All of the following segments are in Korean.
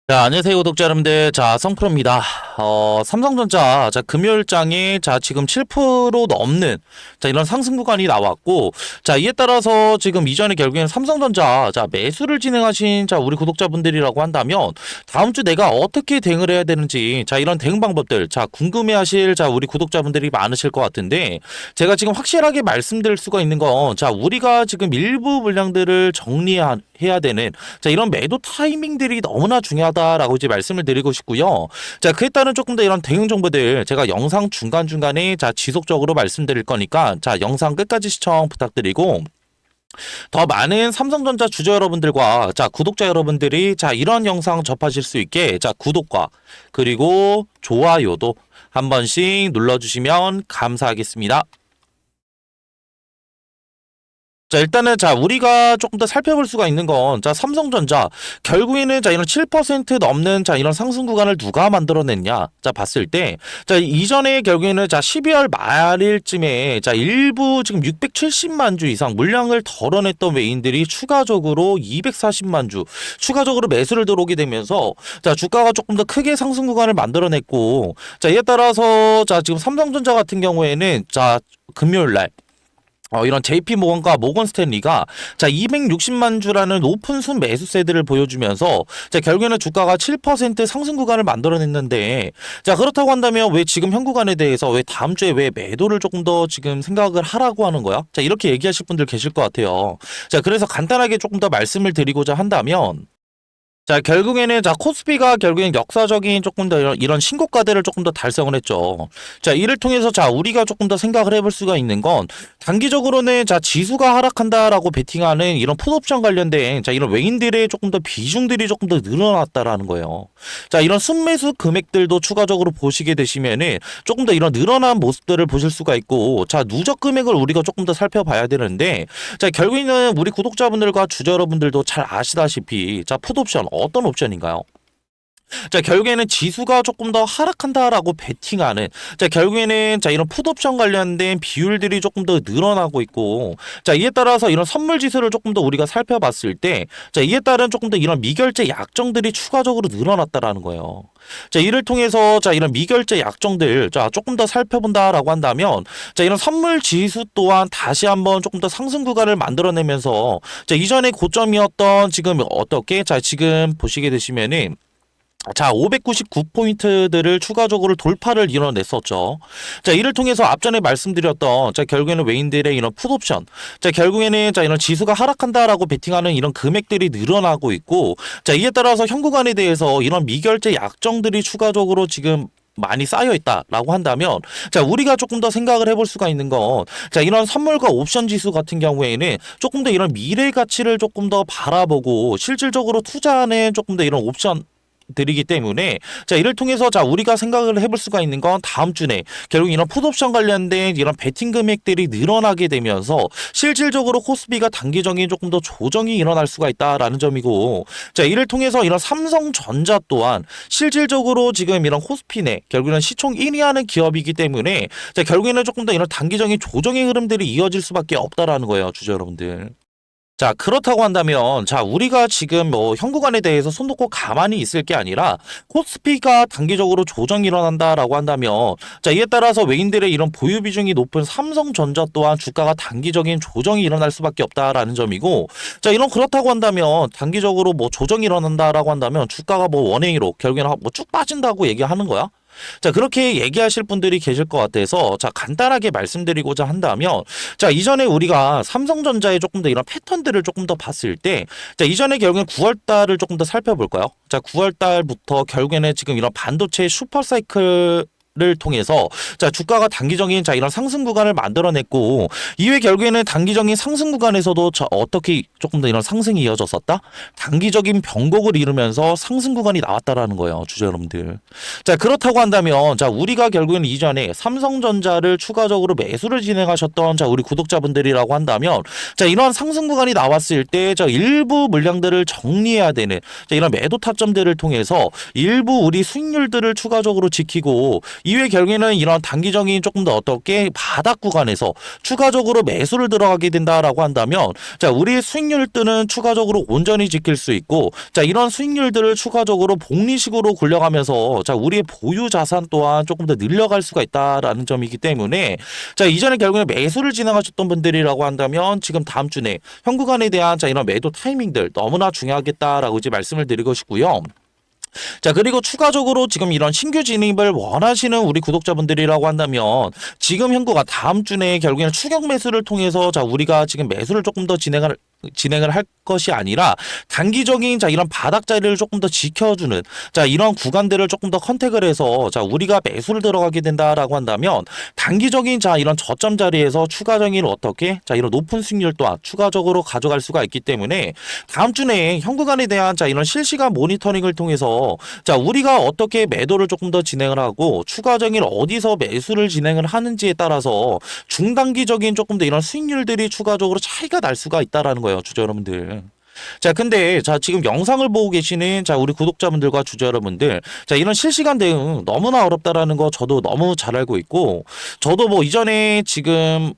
자, 안녕하세요, 구독자 여러분들. 자, 성프로입니다. 삼성전자, 자, 금요일장에, 자, 지금 7% 넘는, 자, 이런 상승 구간이 나왔고, 자, 이에 따라서 지금 이전에 결국에는 삼성전자, 자, 매수를 진행하신, 자, 우리 구독자분들이라고 한다면, 다음 주 내가 어떻게 대응을 해야 되는지, 자, 이런 대응 방법들, 자, 궁금해 하실, 자, 우리 구독자분들이 많으실 것 같은데, 제가 지금 확실하게 말씀드릴 수가 있는 건, 자, 우리가 지금 일부 물량들을 해야 되는 자 이런 매도 타이밍들이 너무나 중요하다라고 이제 말씀을 드리고 싶고요. 자 그에 따른 조금 더 이런 대응 정보들 제가 영상 중간중간에 자 지속적으로 말씀드릴 거니까 자 영상 끝까지 시청 부탁드리고 더 많은 삼성전자 주주 여러분들과 자 구독자 여러분들이 자 이런 영상 접하실 수 있게 자 구독과 그리고 좋아요도 한 번씩 눌러주시면 감사하겠습니다. 자, 일단은, 자, 우리가 조금 더 살펴볼 수가 있는 건, 자, 삼성전자, 결국에는, 자, 이런 7% 넘는, 자, 이런 상승 구간을 누가 만들어냈냐, 자, 봤을 때, 자, 이전에 결국에는, 자, 12월 말일쯤에, 자, 일부 지금 670만 주 이상 물량을 덜어냈던 외인들이 추가적으로 240만 주, 추가적으로 매수를 들어오게 되면서, 자, 주가가 조금 더 크게 상승 구간을 만들어냈고, 자, 이에 따라서, 자, 지금 삼성전자 같은 경우에는, 자, 금요일 날, 이런 JP 모건과 모건 스탠리가 자 260만 주라는 높은 순 매수세들을 보여주면서 자 결국에는 주가가 7% 상승 구간을 만들어냈는데 자 그렇다고 한다면 왜 지금 현 구간에 대해서 왜 다음 주에 왜 매도를 조금 더 지금 생각을 하라고 하는 거야? 자 이렇게 얘기하실 분들 계실 것 같아요. 자 그래서 간단하게 조금 더 말씀을 드리고자 한다면 자, 결국에는, 자, 코스피가 결국엔 역사적인 조금 더 이런 신고가들을 조금 더 달성을 했죠. 자, 이를 통해서, 자, 우리가 조금 더 생각을 해볼 수가 있는 건, 단기적으로는, 자, 지수가 하락한다라고 베팅하는 이런 풋옵션 관련된, 자, 이런 외인들의 조금 더 비중들이 조금 더 늘어났다라는 거예요. 자, 이런 순매수 금액들도 추가적으로 보시게 되시면은, 조금 더 이런 늘어난 모습들을 보실 수가 있고, 자, 누적 금액을 우리가 조금 더 살펴봐야 되는데, 자, 결국에는 우리 구독자분들과 주주 여러분들도 잘 아시다시피, 자, 풋옵션, 어떤 옵션인가요? 자, 결국에는 지수가 조금 더 하락한다라고 베팅하는, 자, 결국에는, 자, 이런 풋옵션 관련된 비율들이 조금 더 늘어나고 있고, 자, 이에 따라서 이런 선물 지수를 조금 더 우리가 살펴봤을 때, 자, 이에 따른 조금 더 이런 미결제 약정들이 추가적으로 늘어났다라는 거예요. 자, 이를 통해서, 자, 이런 미결제 약정들, 자, 조금 더 살펴본다라고 한다면, 자, 이런 선물 지수 또한 다시 한번 조금 더 상승 구간을 만들어내면서, 자, 이전에 고점이었던 지금 어떻게, 자, 지금 보시게 되시면은, 자, 599포인트들을 추가적으로 돌파를 이뤄냈었죠. 자, 이를 통해서 앞전에 말씀드렸던, 자, 결국에는 외인들의 이런 풋옵션, 자, 결국에는, 자, 이런 지수가 하락한다라고 베팅하는 이런 금액들이 늘어나고 있고, 자, 이에 따라서 현 구간에 대해서 이런 미결제 약정들이 추가적으로 지금 많이 쌓여 있다라고 한다면 자 우리가 조금 더 생각을 해볼 수가 있는 건 자 이런 선물과 옵션 지수 같은 경우에는 조금 더 이런 미래 가치를 조금 더 바라보고 실질적으로 투자하는 조금 더 이런 옵션 드리기 때문에 자 이를 통해서 자 우리가 생각을 해볼 수가 있는 건 다음 주에 결국 이런 풋옵션 관련된 이런 베팅 금액들이 늘어나게 되면서 실질적으로 코스피가 단기적인 조금 더 조정이 일어날 수가 있다라는 점이고 자 이를 통해서 이런 삼성전자 또한 실질적으로 지금 이런 코스피 내 결국에는 시총 1위 하는 기업이기 때문에 자 결국에는 조금 더 이런 단기적인 조정의 흐름들이 이어질 수밖에 없다라는 거예요, 주주 여러분들. 자, 그렇다고 한다면, 자, 우리가 지금 현 구간에 대해서 손 놓고 가만히 있을 게 아니라, 코스피가 단기적으로 조정이 일어난다라고 한다면, 자, 이에 따라서 외인들의 이런 보유 비중이 높은 삼성전자 또한 주가가 단기적인 조정이 일어날 수밖에 없다라는 점이고, 자, 이런 그렇다고 한다면, 단기적으로 뭐 조정이 일어난다라고 한다면, 주가가 뭐 원행이로 결국에는 뭐 쭉 빠진다고 얘기하는 거야? 자, 그렇게 얘기하실 분들이 계실 것 같아서, 자, 간단하게 말씀드리고자 한다면, 자, 이전에 우리가 삼성전자의 조금 더 이런 패턴들을 조금 더 봤을 때, 자, 이전에 결국엔 9월 달을 조금 더 살펴볼까요? 자, 9월 달부터 결국에는 지금 이런 반도체 슈퍼사이클 를 통해서 자 주가가 단기적인 자 이런 상승 구간을 만들어냈고 이외 결국에는 단기적인 상승 구간에서도 자 어떻게 조금 더 이런 상승이 이어졌었다 단기적인 변곡을 이루면서 상승 구간이 나왔다라는 거예요, 주주 여러분들. 자 그렇다고 한다면 자 우리가 결국에는 이전에 삼성전자를 추가적으로 매수를 진행하셨던 자 우리 구독자분들이라고 한다면 자 이런 상승 구간이 나왔을 때 저 일부 물량들을 정리해야 되는 자 이런 매도 타점들을 통해서 일부 우리 수익률들을 추가적으로 지키고 이외 결국에는 이런 단기적인 조금 더 어떻게 바닥 구간에서 추가적으로 매수를 들어가게 된다라고 한다면 자, 우리의 수익률들은 추가적으로 온전히 지킬 수 있고 자, 이런 수익률들을 추가적으로 복리식으로 굴려가면서 자, 우리의 보유 자산 또한 조금 더 늘려갈 수가 있다라는 점이기 때문에 자, 이전에 결국에 매수를 진행하셨던 분들이라고 한다면 지금 다음 주 내 현구간에 대한 자, 이런 매도 타이밍들 너무나 중요하겠다라고 이제 말씀을 드리고 싶고요. 자, 그리고 추가적으로 지금 이런 신규 진입을 원하시는 우리 구독자분들이라고 한다면 지금 현구가 다음 주 내에 결국에는 추격 매수를 통해서 자, 우리가 지금 매수를 조금 더 진행을 할 것이 아니라 단기적인 자, 이런 바닥 자리를 조금 더 지켜주는 자, 이런 구간들을 조금 더 컨택을 해서 자, 우리가 매수를 들어가게 된다라고 한다면 단기적인 자, 이런 저점 자리에서 추가적인 어떻게 자, 이런 높은 수익률 또한 추가적으로 가져갈 수가 있기 때문에 다음 주 내에 현구간에 대한 자, 이런 실시간 모니터링을 통해서 자, 우리가 어떻게 매도를 조금 더 진행을 하고 추가적인 어디서 매수를 진행을 하는지에 따라서 중단기적인 조금 더 이런 수익률들이 추가적으로 차이가 날 수가 있다라는 거예요, 주주 여러분들. 자, 근데 자, 지금 영상을 보고 계시는 자, 우리 구독자분들과 주주 여러분들, 자, 이런 실시간 대응 너무나 어렵다라는 거 저도 너무 잘 알고 있고, 저도 뭐 이전에 지금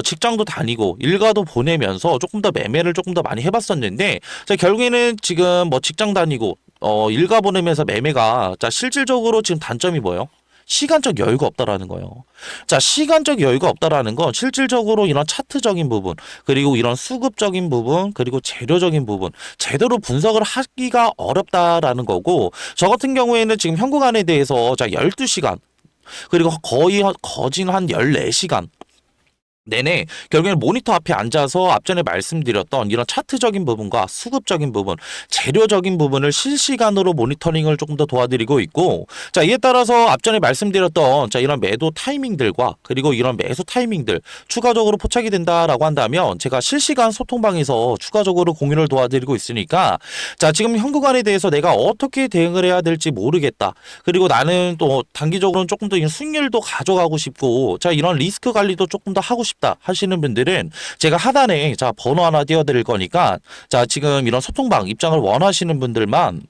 직장도 다니고 일가도 보내면서 조금 더 매매를 조금 더 많이 해봤었는데, 자, 결국에는 지금 뭐 직장 다니고 일가 보내면서 매매가 자, 실질적으로 지금 단점이 뭐예요? 시간적 여유가 없다라는 거예요. 자, 시간적 여유가 없다라는 건 실질적으로 이런 차트적인 부분, 그리고 이런 수급적인 부분, 그리고 재료적인 부분, 제대로 분석을 하기가 어렵다라는 거고, 저 같은 경우에는 지금 현구간에 대해서 자, 12시간, 그리고 거의 거진 한 14시간 내내 결국에는 모니터 앞에 앉아서 앞전에 말씀드렸던 이런 차트적인 부분과 수급적인 부분, 재료적인 부분을 실시간으로 모니터링을 조금 더 도와드리고 있고, 자, 이에 따라서 앞전에 말씀드렸던 자, 이런 매도 타이밍들과 그리고 이런 매수 타이밍들 추가적으로 포착이 된다라고 한다면 제가 실시간 소통방에서 추가적으로 공유를 도와드리고 있으니까 자, 지금 현구간에 대해서 내가 어떻게 대응을 해야 될지 모르겠다. 그리고 나는 또 단기적으로는 조금 더 수익률도 가져가고 싶고 자, 이런 리스크 관리도 조금 더 하고 싶다 하시는 분들은 제가 하단에 자, 번호 하나 띄워드릴 거니까 자, 지금 이런 소통방 입장을 원하시는 분들만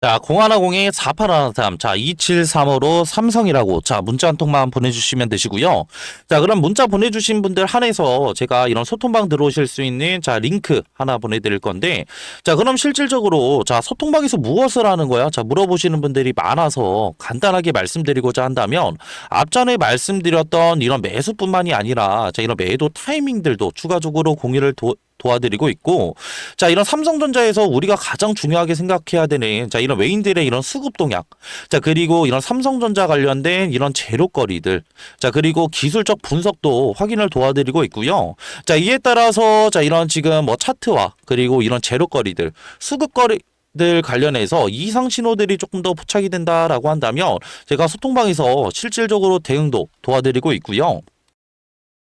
자, 0110-4813, 자, 2735로 삼성이라고, 자, 문자 한 통만 보내주시면 되시고요. 자, 그럼 문자 보내주신 분들 한해서 제가 이런 소통방 들어오실 수 있는, 자, 링크 하나 보내드릴 건데, 자, 그럼 실질적으로, 자, 소통방에서 무엇을 하는 거야? 자, 물어보시는 분들이 많아서 간단하게 말씀드리고자 한다면, 앞전에 말씀드렸던 이런 매수뿐만이 아니라, 자, 이런 매도 타이밍들도 추가적으로 공유를 도와드리고 있고, 자, 이런 삼성전자에서 우리가 가장 중요하게 생각해야 되는 자, 이런 외인들의 이런 수급 동향, 자, 그리고 이런 삼성전자 관련된 이런 재료거리들, 자, 그리고 기술적 분석도 확인을 도와드리고 있고요. 자, 이에 따라서 자, 이런 지금 뭐 차트와 그리고 이런 재료거리들, 수급거리 들 관련해서 이상 신호들이 조금 더 포착이 된다라고 한다면 제가 소통방에서 실질적으로 대응도 도와드리고 있고요.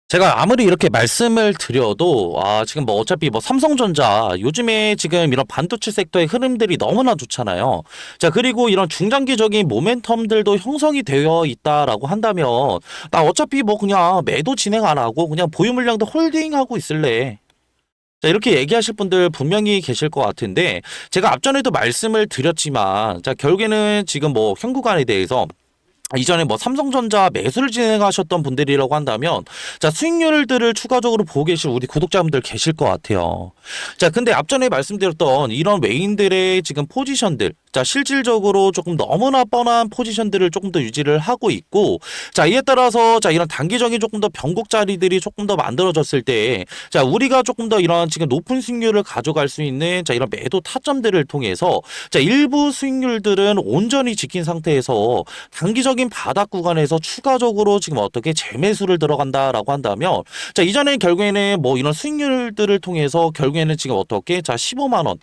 제가 아무리 이렇게 말씀을 드려도 지금 뭐 어차피 뭐 삼성전자 요즘에 지금 이런 반도체 섹터의 흐름들이 너무나 좋잖아요. 자, 그리고 이런 중장기적인 모멘텀들도 형성이 되어 있다라고 한다면 나 어차피 뭐 그냥 매도 진행 안 하고 그냥 보유 물량도 홀딩하고 있을래. 자, 이렇게 얘기하실 분들 분명히 계실 것 같은데 제가 앞전에도 말씀을 드렸지만 자, 결국에는 지금 뭐 현구간에 대해서 이전에 뭐 삼성전자 매수를 진행하셨던 분들이라고 한다면 자, 수익률들을 추가적으로 보고 계실 우리 구독자분들 계실 것 같아요. 자, 근데 앞전에 말씀드렸던 이런 외인들의 지금 포지션들, 자, 실질적으로 조금 너무나 뻔한 포지션들을 조금 더 유지를 하고 있고, 자, 이에 따라서 자, 이런 단기적인 조금 더 변곡 자리들이 조금 더 만들어졌을 때 자, 우리가 조금 더 이런 지금 높은 수익률을 가져갈 수 있는 자, 이런 매도 타점들을 통해서 자, 일부 수익률들은 온전히 지킨 상태에서 단기적인 바닥 구간에서 추가적으로 지금 어떻게 재매수를 들어간다라고 한다면 자, 이전에 결국에는 뭐 이런 수익률들을 통해서 결국에는 지금 어떻게 자, 15만 원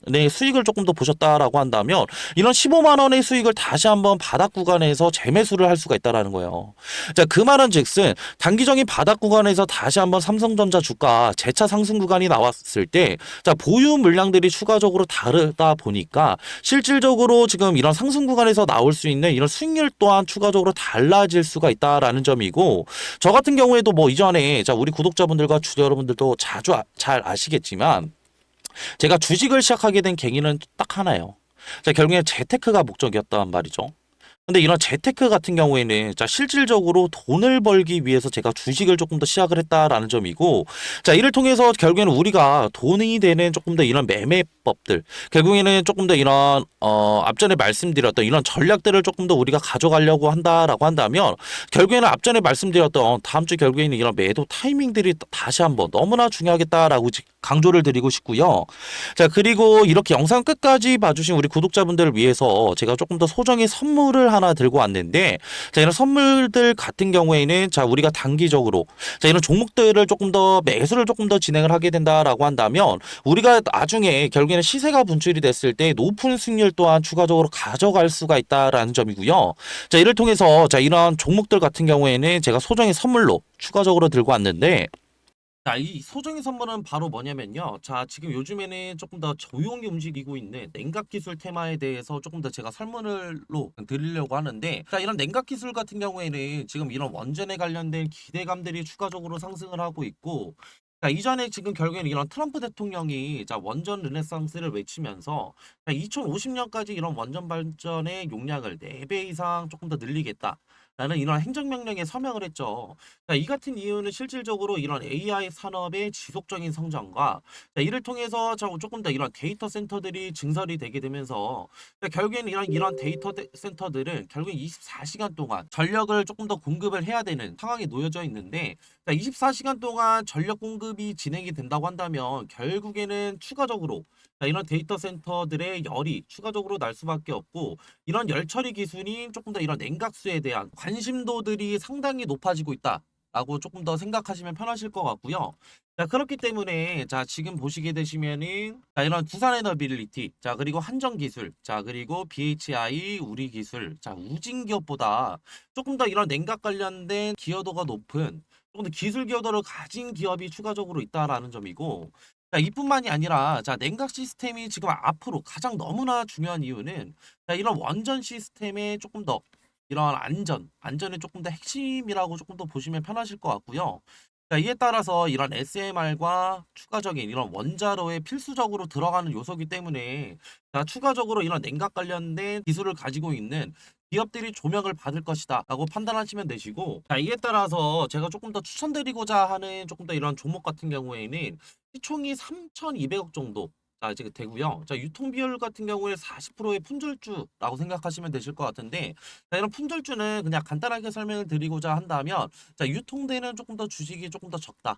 네, 수익을 조금 더 보셨다라고 한다면 이런 15만 원의 수익을 다시 한번 바닥 구간에서 재매수를 할 수가 있다라는 거예요. 자, 그 말은 즉슨 단기적인 바닥 구간에서 다시 한번 삼성전자 주가 재차 상승 구간이 나왔을 때 자, 보유 물량들이 추가적으로 다르다 보니까 실질적으로 지금 이런 상승 구간에서 나올 수 있는 이런 수익률 또한 추가적으로 달라질 수가 있다라는 점이고, 저 같은 경우에도 뭐 이전에 자, 우리 구독자분들과 주주 여러분들도 자주 잘 아시겠지만 제가 주식을 시작하게 된 계기는 딱 하나예요. 자, 결국엔 재테크가 목적이었단 말이죠. 근데 이런 재테크 같은 경우에는 자 실질적으로 돈을 벌기 위해서 제가 주식을 조금 더 시작을 했다라는 점이고, 자 이를 통해서 결국에는 우리가 돈이 되는 조금 더 이런 매매법들, 결국에는 조금 더 이런 앞전에 말씀드렸던 이런 전략들을 조금 더 우리가 가져가려고 한다라고 한다면, 결국에는 앞전에 말씀드렸던 다음 주 결국에는 이런 매도 타이밍들이 다시 한번 너무나 중요하겠다라고 강조를 드리고 싶고요. 자, 그리고 이렇게 영상 끝까지 봐주신 우리 구독자분들을 위해서 제가 조금 더 소정의 선물을 하나 들고 왔는데, 자, 이런 선물들 같은 경우에는 자, 우리가 단기적으로 자, 이런 종목들을 조금 더 매수를 조금 더 진행을 하게 된다라고 한다면, 우리가 나중에 결국에는 시세가 분출이 됐을 때 높은 수익률 또한 추가적으로 가져갈 수가 있다라는 점이고요. 자, 이를 통해서 자, 이런 종목들 같은 경우에는 제가 소정의 선물로 추가적으로 들고 왔는데, 자, 이 소정의 선물은 바로 뭐냐면요. 자, 지금 요즘에는 조금 더 조용히 움직이고 있는 냉각 기술 테마에 대해서 조금 더 제가 설문을로 드리려고 하는데, 자, 이런 냉각 기술 같은 경우에는 지금 이런 원전에 관련된 기대감들이 추가적으로 상승을 하고 있고, 자, 이전에 지금 결국에는 이런 트럼프 대통령이 자, 원전 르네상스를 외치면서 자, 2050년까지 이런 원전 발전의 용량을 4배 이상 조금 더 늘리겠다. 라는 이런 행정명령에 서명을 했죠. 자, 이 같은 이유는 실질적으로 이런 AI 산업의 지속적인 성장과 자, 이를 통해서 조금 더 이런 데이터 센터들이 증설이 되게 되면서 자, 결국에는 이런 데이터 센터들은 결국 24시간 동안 전력을 조금 더 공급을 해야 되는 상황에 놓여져 있는데, 자, 24시간 동안 전력 공급이 진행이 된다고 한다면 결국에는 추가적으로 자, 이런 데이터 센터들의 열이 추가적으로 날 수밖에 없고, 이런 열 처리 기술이 조금 더 이런 냉각수에 대한 관심도들이 상당히 높아지고 있다라고 조금 더 생각하시면 편하실 것 같고요. 자, 그렇기 때문에 자, 지금 보시게 되시면은 자, 이런 두산에너빌리티, 자, 그리고 한전기술, 자, 그리고 BHI 우리기술, 자, 우진기업보다 조금 더 이런 냉각 관련된 기여도가 높은 조금 더 기술 기여도를 가진 기업이 추가적으로 있다라는 점이고, 자, 이뿐만이 아니라 자, 냉각 시스템이 지금 앞으로 가장 너무나 중요한 이유는 자, 이런 원전 시스템의 조금 더 이런 안전의 조금 더 핵심이라고 조금 더 보시면 편하실 것 같고요. 자, 이에 따라서 이런 SMR과 추가적인 이런 원자로에 필수적으로 들어가는 요소이기 때문에 자, 추가적으로 이런 냉각 관련된 기술을 가지고 있는 기업들이 조명을 받을 것이다 라고 판단하시면 되시고, 자, 이에 따라서 제가 조금 더 추천드리고자 하는 조금 더 이런 종목 같은 경우에는 시총이 3,200억 정도 자, 이제 되고요. 자, 유통 비율 같은 경우에 40%의 품절주라고 생각하시면 되실 것 같은데, 자, 이런 품절주는 그냥 간단하게 설명을 드리고자 한다면, 자, 유통되는 조금 더 주식이 조금 더 적다.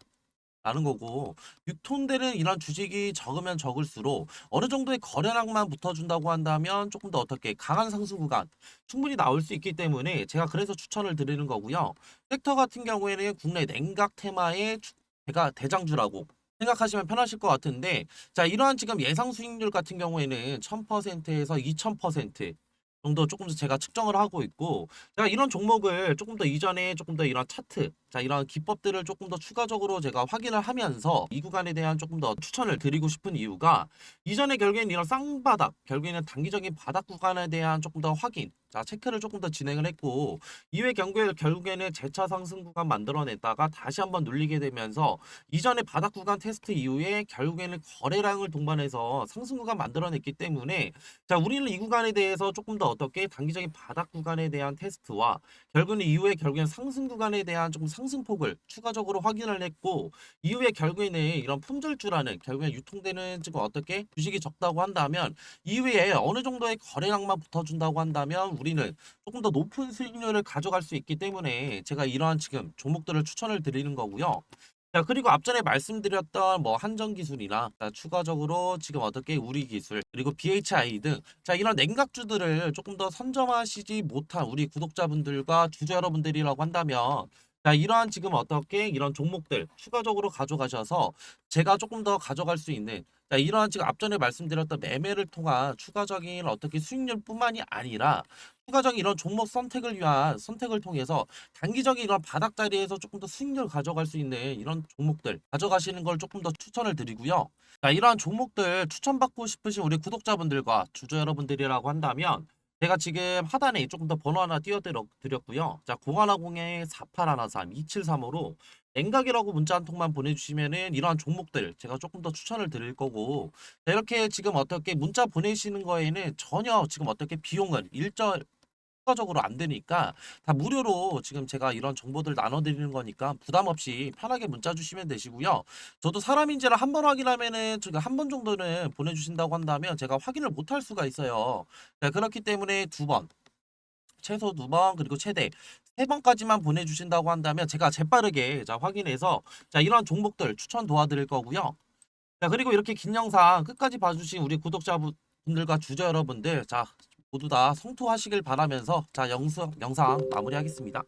라는 거고, 유통되는 이런 주식이 적으면 적을수록 어느 정도의 거래량만 붙어준다고 한다면 조금 더 어떻게 강한 상승 구간 충분히 나올 수 있기 때문에 제가 그래서 추천을 드리는 거고요. 섹터 같은 경우에는 국내 냉각 테마의 제가 대장주라고 생각하시면 편하실 것 같은데, 자, 이러한 지금 예상 수익률 같은 경우에는 1000%에서 2000% 정도 조금 더 제가 측정을 하고 있고, 제가 이런 종목을 조금 더 이전에 조금 더 이런 차트, 자, 이런 기법들을 조금 더 추가적으로 제가 확인을 하면서 이 구간에 대한 조금 더 추천을 드리고 싶은 이유가, 이전에 결국에는 이런 쌍바닥, 결국에는 단기적인 바닥 구간에 대한 조금 더 확인, 자, 체크를 조금 더 진행을 했고, 이후에 결국에는 재차 상승 구간 만들어냈다가 다시 한번 눌리게 되면서 이전에 바닥 구간 테스트 이후에 결국에는 거래량을 동반해서 상승 구간 만들어냈기 때문에, 자, 우리는 이 구간에 대해서 조금 더 어떻게 단기적인 바닥 구간에 대한 테스트와 결국은 이후에 결국엔 상승 구간에 대한 좀 상승폭을 추가적으로 확인을 했고, 이후에 결국에는 이런 품절주라는 결국엔 유통되는 지금 어떻게 주식이 적다고 한다면, 이후에 어느 정도의 거래량만 붙어준다고 한다면 우리는 조금 더 높은 수익률을 가져갈 수 있기 때문에 제가 이러한 지금 종목들을 추천을 드리는 거고요. 자, 그리고 앞전에 말씀드렸던 뭐 한전기술이나 추가적으로 지금 어떻게 우리기술 그리고 BHI 등 자, 이런 냉각주들을 조금 더 선점하시지 못한 우리 구독자분들과 주주 여러분들이라고 한다면, 자, 이러한 지금 어떻게 이런 종목들 추가적으로 가져가셔서 제가 조금 더 가져갈 수 있는 자, 이러한 지금 앞전에 말씀드렸던 매매를 통한 추가적인 어떻게 수익률뿐만이 아니라 추가적인 이런 종목 선택을 위한 선택을 통해서 단기적인 이런 바닥 자리에서 조금 더 수익률 가져갈 수 있는 이런 종목들 가져가시는 걸 조금 더 추천을 드리고요. 자, 이러한 종목들 추천받고 싶으신 우리 구독자분들과 주주 여러분들이라고 한다면, 제가 지금 하단에 조금 더 번호 하나 띄워드렸고요. 자, 0110-4813-2735로 냉각이라고 문자 한 통만 보내주시면은 이러한 종목들 제가 조금 더 추천을 드릴 거고, 자, 이렇게 지금 어떻게 문자 보내시는 거에는 전혀 지금 어떻게 비용은 추가적으로 안 되니까 다 무료로 지금 제가 이런 정보들 나눠드리는 거니까 부담 없이 편하게 문자 주시면 되시고요. 저도 사람인지를 한 번 확인하면은 제가 한 번 정도는 보내주신다고 한다면 제가 확인을 못 할 수가 있어요. 자, 그렇기 때문에 두 번, 최소 두 번, 그리고 최대 세 번까지만 보내주신다고 한다면 제가 재빠르게 자 확인해서 자 이런 종목들 추천 도와드릴 거고요. 자, 그리고 이렇게 긴 영상 끝까지 봐주신 우리 구독자분들과 주주 여러분들, 자, 모두 다 성투하시길 바라면서, 자, 영상 마무리하겠습니다.